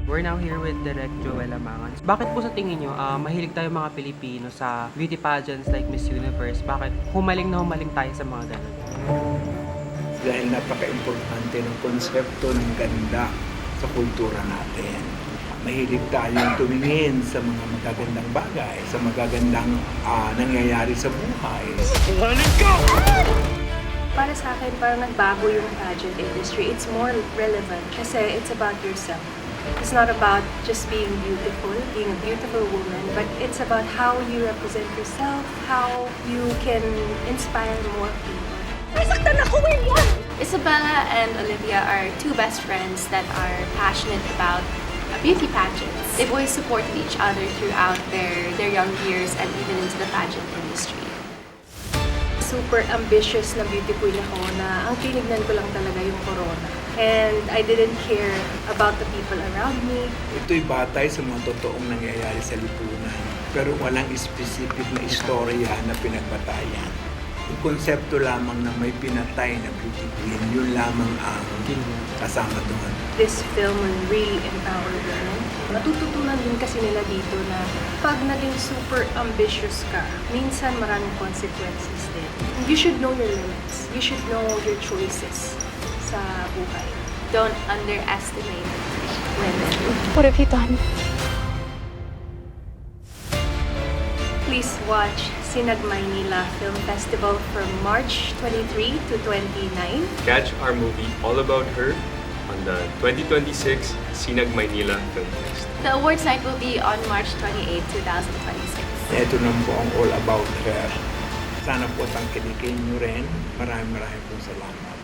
We're now here with Direk Joel Amangan. Bakit po sa tingin nyo, mahilig tayo mga Pilipino sa beauty pageants like Miss Universe? Bakit humaling na humaling tayo sa mga ganun? Dahil napaka-importante ng konsepto ng ganda sa kultura natin. Mahilig tayong tumingin sa mga magagandang bagay, sa magagandang nangyayari sa buhay. Para sa akin, parang nagbago yung pageant industry. It's more relevant kasi it's about yourself. It's not about just being a beautiful woman, but it's about how you represent yourself, how you can inspire more people. Nasaktan ako, William! Isabella and Olivia are two best friends that are passionate about beauty pageants. They've always supported each other throughout their young years and even into the pageant industry. Super ambitious na beauty queen ako na ang tinignan ko lang talaga yung corona. And I didn't care about the people around me. Ito'y batay sa mga totoong nangyayari sa lipunan, pero walang specific na istorya na pinagbatayan. Yung konsepto lamang na may pinatay na beauty queen, yun lamang ang kasama doon. This film will really empower women. Matututunan din kasi nila dito na pag naging super ambitious ka, minsan maraming consequences din. You should know your limits. You should know your choices sa buhay. Don't underestimate women. What have you done? Please watch Sinag Maynila Film Festival from March 23 to 29. Catch our movie All About Her on the 2026 Sinag Maynila Film Fest. The awards night will be on March 28, 2026. Ito na po ang All About Her. Sana po tangkilikin nyo rin. Maraming pong salamat.